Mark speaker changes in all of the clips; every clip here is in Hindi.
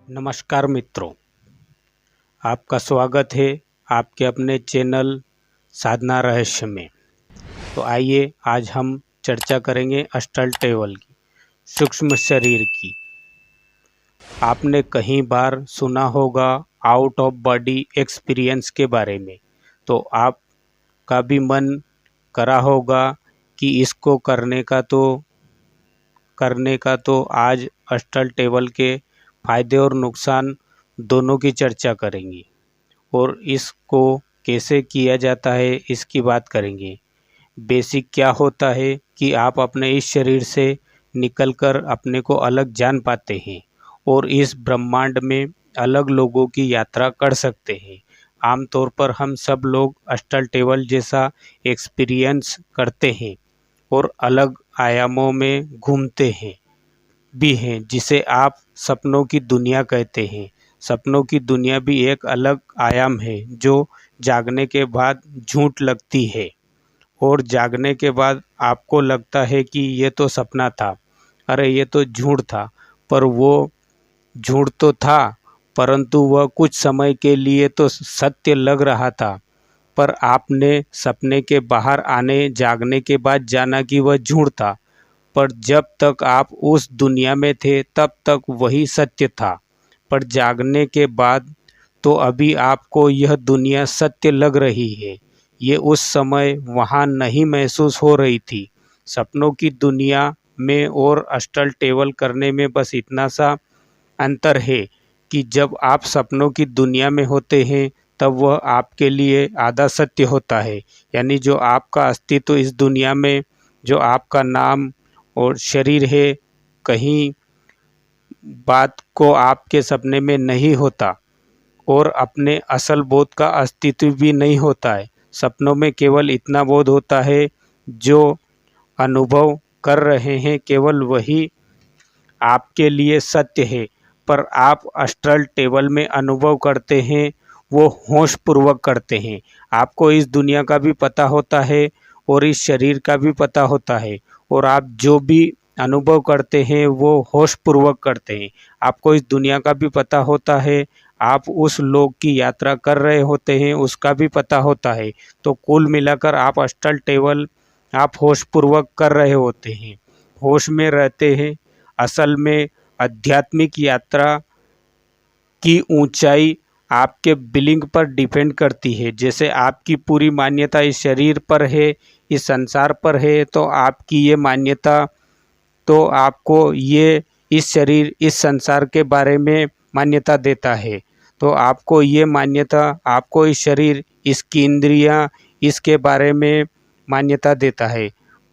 Speaker 1: नमस्कार मित्रों, आपका स्वागत है आपके अपने चैनल साधना रहस्य में। तो आइए आज हम चर्चा करेंगे अस्टल टेबल की, सूक्ष्म शरीर की। आपने कहीं बार सुना होगा आउट ऑफ बॉडी एक्सपीरियंस के बारे में, तो आपका भी मन करा होगा कि इसको करने का तो आज अस्टल टेबल के फायदे और नुकसान दोनों की चर्चा करेंगे और इसको कैसे किया जाता है इसकी बात करेंगे। बेसिक क्या होता है कि आप अपने इस शरीर से निकलकर अपने को अलग जान पाते हैं और इस ब्रह्मांड में अलग लोगों की यात्रा कर सकते हैं। आमतौर पर हम सब लोग अस्टल टेबल जैसा एक्सपीरियंस करते हैं और अलग आयामों में घूमते हैं भी हैं, जिसे आप सपनों की दुनिया कहते हैं। सपनों की दुनिया भी एक अलग आयाम है जो जागने के बाद झूठ लगती है और जागने के बाद आपको लगता है कि ये तो सपना था, अरे ये तो झूठ था। पर वो झूठ तो था, परंतु वह कुछ समय के लिए तो सत्य लग रहा था। पर आपने सपने के बाहर आने जागने के बाद जाना कि वह झूठ था। पर जब तक आप उस दुनिया में थे तब तक वही सत्य था। पर जागने के बाद तो अभी आपको यह दुनिया सत्य लग रही है। ये उस समय वहाँ नहीं महसूस हो रही थी। सपनों की दुनिया में और अस्टल टेबल करने में बस इतना सा अंतर है कि जब आप सपनों की दुनिया में होते हैं तब वह आपके लिए आधा सत्य होता है, यानी जो आपका अस्तित्व इस दुनिया में, जो आपका नाम और शरीर है, कहीं बात को आपके सपने में नहीं होता और अपने असल बोध का अस्तित्व भी नहीं होता है। सपनों में केवल इतना बोध होता है जो अनुभव कर रहे हैं केवल वही आपके लिए सत्य है। पर आप अस्ट्रल टेबल में अनुभव करते हैं वो होश पूर्वक करते हैं। आपको इस दुनिया का भी पता होता है और इस शरीर का भी पता होता है और आप जो भी अनुभव करते हैं वो होश पूर्वक करते हैं। आपको इस दुनिया का भी पता होता है, आप उस लोक की यात्रा कर रहे होते हैं उसका भी पता होता है। तो कुल मिलाकर आप अस्टल टेबल आप होश पूर्वक कर रहे होते हैं, होश में रहते हैं। असल में आध्यात्मिक यात्रा की ऊंचाई आपके बिलिंग पर डिपेंड करती है। जैसे आपकी पूरी मान्यता इस शरीर पर है, इस संसार पर है, तो आपकी ये मान्यता, तो आपको ये इस शरीर इस संसार के बारे में मान्यता देता है। तो आपको ये मान्यता, आपको इस शरीर इसकी इंद्रियां इसके बारे में मान्यता देता है।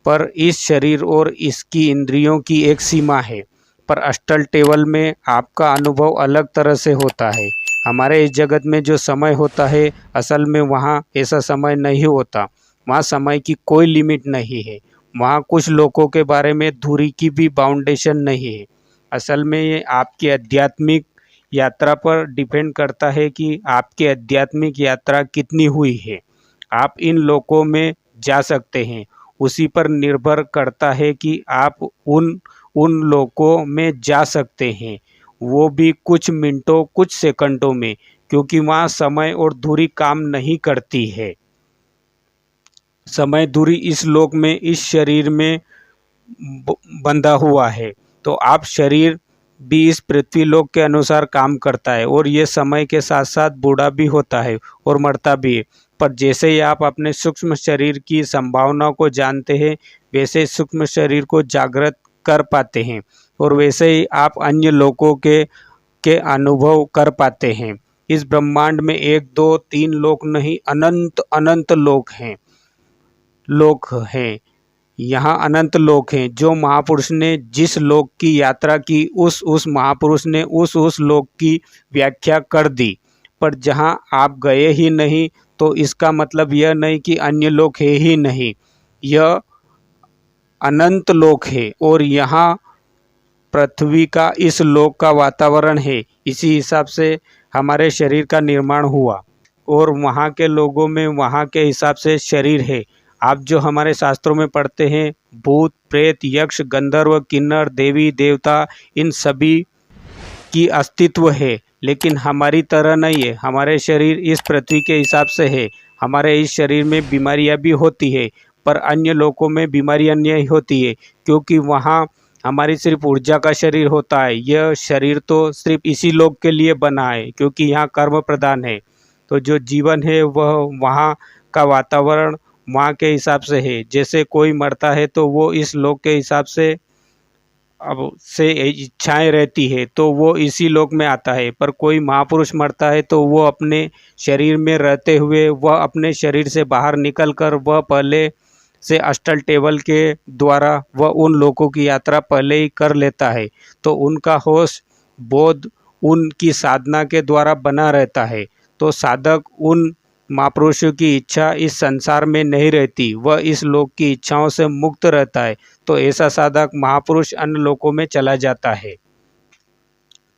Speaker 1: पर इस शरीर और इसकी इंद्रियों की एक सीमा है। पर अस्टल टेबल में आपका अनुभव अलग तरह से होता है। हमारे इस जगत में जो समय होता है असल में वहाँ ऐसा समय नहीं होता। वहाँ समय की कोई लिमिट नहीं है। वहाँ कुछ लोगों के बारे में दूरी की भी बाउंडेशन नहीं है। असल में ये आपकी आध्यात्मिक यात्रा पर डिपेंड करता है कि आपकी आध्यात्मिक यात्रा कितनी हुई है। आप इन लोकों में जा सकते हैं, उसी पर निर्भर करता है कि आप उन लोकों में जा सकते हैं, वो भी कुछ मिनटों कुछ सेकंडों में, क्योंकि वहाँ समय और दूरी काम नहीं करती है। समय दूरी इस लोक में इस शरीर में बंधा हुआ है। तो आप शरीर भी इस पृथ्वी लोक के अनुसार काम करता है और ये समय के साथ साथ बूढ़ा भी होता है और मरता भी है। पर जैसे ही आप अपने सूक्ष्म शरीर की संभावनाओं को जानते हैं वैसे सूक्ष्म शरीर को जागृत कर पाते हैं और वैसे ही आप अन्य लोकों के अनुभव कर पाते हैं। इस ब्रह्मांड में 1 2 3 लोक नहीं, अनंत अनंत लोक हैं। यहाँ अनंत लोक हैं। जो महापुरुष ने जिस लोक की यात्रा की उस महापुरुष ने उस लोक की व्याख्या कर दी। पर जहाँ आप गए ही नहीं तो इसका मतलब यह नहीं कि अन्य लोक है ही नहीं। यह अनंत लोक है और यहाँ पृथ्वी का इस लोक का वातावरण है। इसी हिसाब से हमारे शरीर का निर्माण हुआ और वहाँ के लोगों में वहाँ के हिसाब से शरीर है। आप जो हमारे शास्त्रों में पढ़ते हैं भूत प्रेत यक्ष गंधर्व किन्नर देवी देवता, इन सभी की अस्तित्व है, लेकिन हमारी तरह नहीं है। हमारे शरीर इस पृथ्वी के हिसाब से है। हमारे इस शरीर में बीमारियां भी होती है, पर अन्य लोगों में बीमारियां नहीं होती है, क्योंकि वहाँ हमारी सिर्फ ऊर्जा का शरीर होता है। यह शरीर तो सिर्फ इसी लोग के लिए बना है, क्योंकि यहाँ कर्म प्रधान है। तो जो जीवन है वह वहाँ का वातावरण वहाँ के हिसाब से है। जैसे कोई मरता है तो वो इस लोक के हिसाब से अब से इच्छाएं रहती है, तो वो इसी लोक में आता है। पर कोई महापुरुष मरता है तो वो अपने शरीर में रहते हुए वह अपने शरीर से बाहर निकलकर वह पहले से अष्टल टेबल के द्वारा वह उन लोगों की यात्रा पहले ही कर लेता है। तो उनका होश बोध उनकी साधना के द्वारा बना रहता है। तो साधक उन महापुरुषों की इच्छा इस संसार में नहीं रहती, वह इस लोक की इच्छाओं से मुक्त रहता है। तो ऐसा साधक महापुरुष अन्य लोकों में चला जाता है।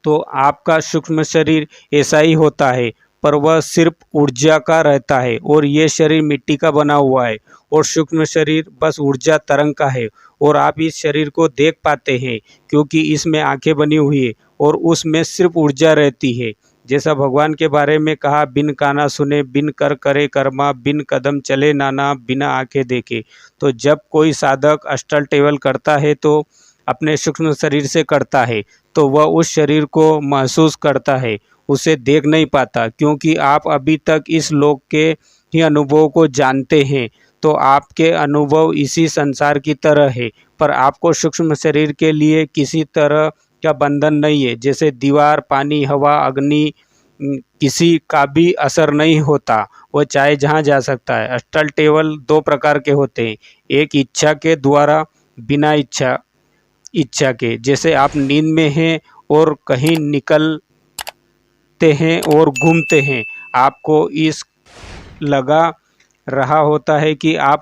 Speaker 1: तो आपका सूक्ष्म शरीर ऐसा ही होता है, पर वह सिर्फ ऊर्जा का रहता है, और ये शरीर मिट्टी का बना हुआ है, और सूक्ष्म शरीर बस ऊर्जा तरंग का है। और आप इस शरीर को देख पाते हैं, क्योंकि इसमें आंखें बनी हुई है, और उसमें सिर्फ ऊर्जा रहती है। जैसा भगवान के बारे में कहा, बिन काना सुने, बिन कर करे कर्मा, बिन कदम चले नाना, बिना आंखें देखे। तो जब कोई साधक अष्टल टेबल करता है तो अपने सूक्ष्म शरीर से करता है, तो वह उस शरीर को महसूस करता है, उसे देख नहीं पाता, क्योंकि आप अभी तक इस लोक के ही अनुभव को जानते हैं। तो आपके अनुभव इसी संसार की तरह है, पर आपको सूक्ष्म शरीर के लिए किसी तरह का बंधन नहीं है। जैसे दीवार, पानी, हवा, अग्नि, किसी का भी असर नहीं होता, वह चाहे जहाँ जा सकता है। अष्टल टेबल दो प्रकार के होते हैं, एक इच्छा के द्वारा, बिना इच्छा के। जैसे आप नींद में हैं और कहीं निकलते हैं और घूमते हैं, आपको इस लगा रहा होता है कि आप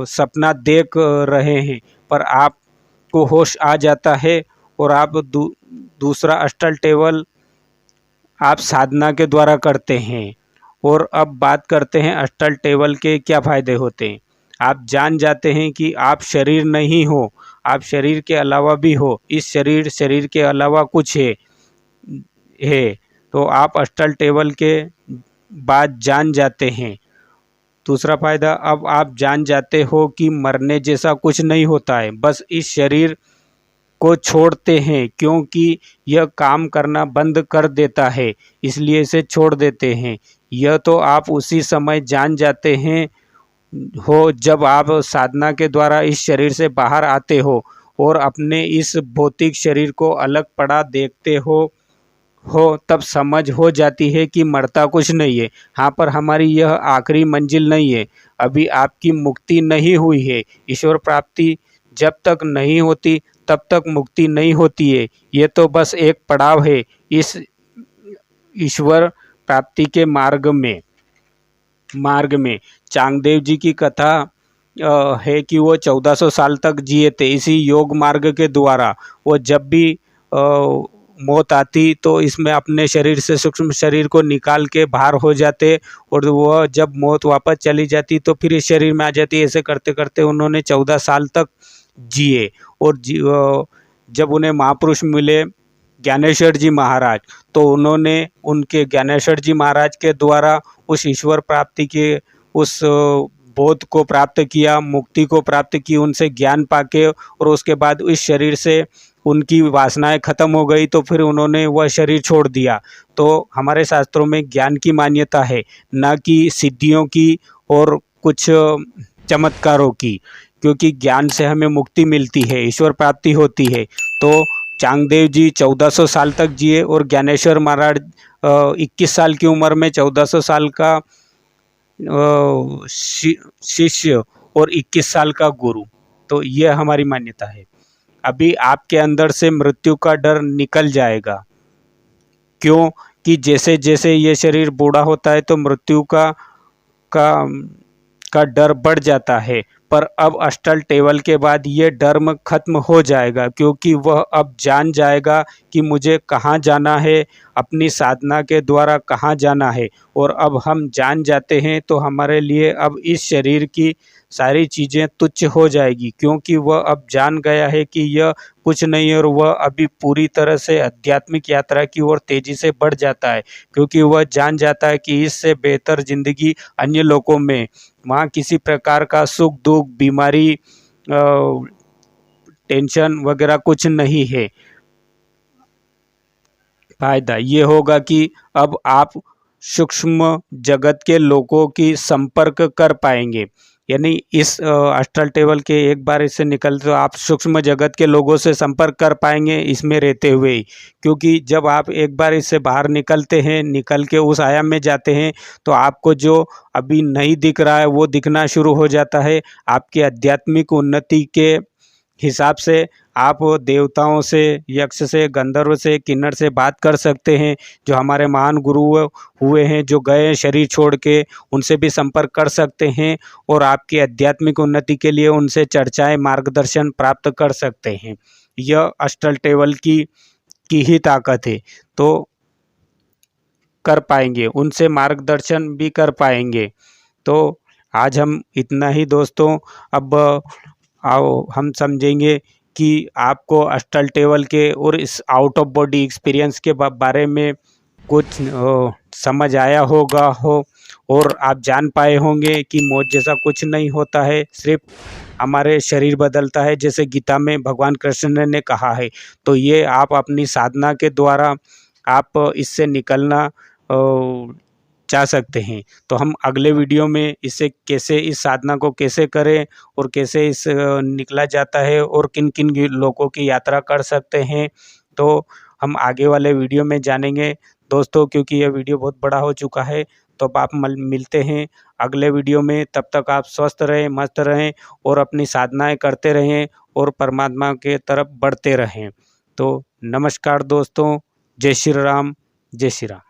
Speaker 1: सपना देख रहे हैं, पर आपको होश आ जाता है और आप दूसरा अष्टल टेबल आप साधना के द्वारा करते हैं। और अब बात करते हैं अष्टल टेबल के क्या फायदे होते हैं। आप जान जाते हैं कि आप शरीर नहीं हो, आप शरीर के अलावा भी हो। इस शरीर के अलावा कुछ है। तो आप अष्टल टेबल के बाद जान जाते हैं। दूसरा फायदा, अब आप जान जाते हो कि मरने जैसा कुछ नहीं होता है, बस इस शरीर को छोड़ते हैं, क्योंकि यह काम करना बंद कर देता है, इसलिए इसे छोड़ देते हैं। यह तो आप उसी समय जान जाते हैं हो जब आप साधना के द्वारा इस शरीर से बाहर आते हो और अपने इस भौतिक शरीर को अलग पड़ा देखते हो, तब समझ हो जाती है कि मरता कुछ नहीं है। हाँ, पर हमारी यह आखिरी मंजिल नहीं है। अभी आपकी मुक्ति नहीं हुई है। ईश्वर प्राप्ति जब तक नहीं होती तब तक मुक्ति नहीं होती है। ये तो बस एक पड़ाव है इस ईश्वर प्राप्ति के मार्ग में। चांगदेव जी की कथा है कि वो 1400 साल तक जिए थे इसी योग मार्ग के द्वारा। वो जब भी मौत आती तो इसमें अपने शरीर से सूक्ष्म शरीर को निकाल के बाहर हो जाते, और वह जब मौत वापस चली जाती तो फिर इस शरीर में आ जाती। ऐसे करते करते उन्होंने 14 साल तक जिए। और जब उन्हें महापुरुष मिले ज्ञानेश्वर जी महाराज, तो उन्होंने उनके ज्ञानेश्वर जी महाराज के द्वारा उस ईश्वर प्राप्ति के उस बोध को प्राप्त किया, मुक्ति को प्राप्त की उनसे ज्ञान पाके। और उसके बाद इस शरीर से उनकी वासनाएं खत्म हो गई, तो फिर उन्होंने वह शरीर छोड़ दिया। तो हमारे शास्त्रों में ज्ञान की मान्यता है, न कि सिद्धियों की और कुछ चमत्कारों की, क्योंकि ज्ञान से हमें मुक्ति मिलती है, ईश्वर प्राप्ति होती है। तो चांगदेव जी 1400 साल तक जिए और ज्ञानेश्वर महाराज 21 साल की उम्र में 1400 साल का शिष्य और 21 साल का गुरु। तो यह हमारी मान्यता है। अभी आपके अंदर से मृत्यु का डर निकल जाएगा, क्यों कि जैसे जैसे ये शरीर बूढ़ा होता है तो मृत्यु का डर बढ़ जाता है। पर अब अष्टल टेबल के बाद ये डर खत्म हो जाएगा, क्योंकि वह अब जान जाएगा कि मुझे कहाँ जाना है, अपनी साधना के द्वारा कहाँ जाना है। और अब हम जान जाते हैं तो हमारे लिए अब इस शरीर की सारी चीज़ें तुच्छ हो जाएगी, क्योंकि वह अब जान गया है कि यह कुछ नहीं है और वह अभी पूरी तरह से आध्यात्मिक यात्रा की ओर तेजी से बढ़ जाता है, क्योंकि वह जान जाता है कि इससे बेहतर जिंदगी अन्य लोकों में, वहाँ किसी प्रकार का सुख दुख बीमारी टेंशन वगैरह कुछ नहीं है। फायदा ये होगा कि अब आप सूक्ष्म जगत के लोगों की संपर्क कर पाएंगे, यानी इस अस्ट्रल ट्रैवल के एक बार इससे निकल तो आप सूक्ष्म जगत के लोगों से संपर्क कर पाएंगे इसमें रहते हुए ही। क्योंकि जब आप एक बार इससे बाहर निकलते हैं, निकल के उस आयाम में जाते हैं, तो आपको जो अभी नहीं दिख रहा है वो दिखना शुरू हो जाता है। आपकी आध्यात्मिक उन्नति के हिसाब से आप देवताओं से, यक्ष से, गंधर्व से, किन्नर से बात कर सकते हैं, जो हमारे महान गुरु हुए हैं, जो गए हैं शरीर छोड़ के, उनसे भी संपर्क कर सकते हैं और आपकी आध्यात्मिक उन्नति के लिए उनसे चर्चाएं, मार्गदर्शन प्राप्त कर सकते हैं। यह अस्ट्रल ट्रैवल की ही ताकत है। तो कर पाएंगे, उनसे मार्गदर्शन भी कर पाएंगे। तो आज हम इतना ही दोस्तों। अब आओ हम समझेंगे कि आपको अस्ट्रल ट्रैवल के और इस आउट ऑफ बॉडी एक्सपीरियंस के बारे में कुछ समझ आया होगा और आप जान पाए होंगे कि मौत जैसा कुछ नहीं होता है, सिर्फ हमारे शरीर बदलता है, जैसे गीता में भगवान कृष्ण ने कहा है। तो ये आप अपनी साधना के द्वारा आप इससे निकलना चाह सकते हैं। तो हम अगले वीडियो में इससे कैसे, इस साधना को कैसे करें और कैसे इस निकला जाता है और किन किन लोगों की यात्रा कर सकते हैं, तो हम आगे वाले वीडियो में जानेंगे दोस्तों। क्योंकि यह वीडियो बहुत बड़ा हो चुका है। तो अब आप मिलते हैं अगले वीडियो में। तब तक आप स्वस्थ रहें, मस्त रहें और अपनी साधनाएं करते रहें और परमात्मा के तरफ बढ़ते रहें। तो नमस्कार दोस्तों, जय श्री राम, जय श्री राम।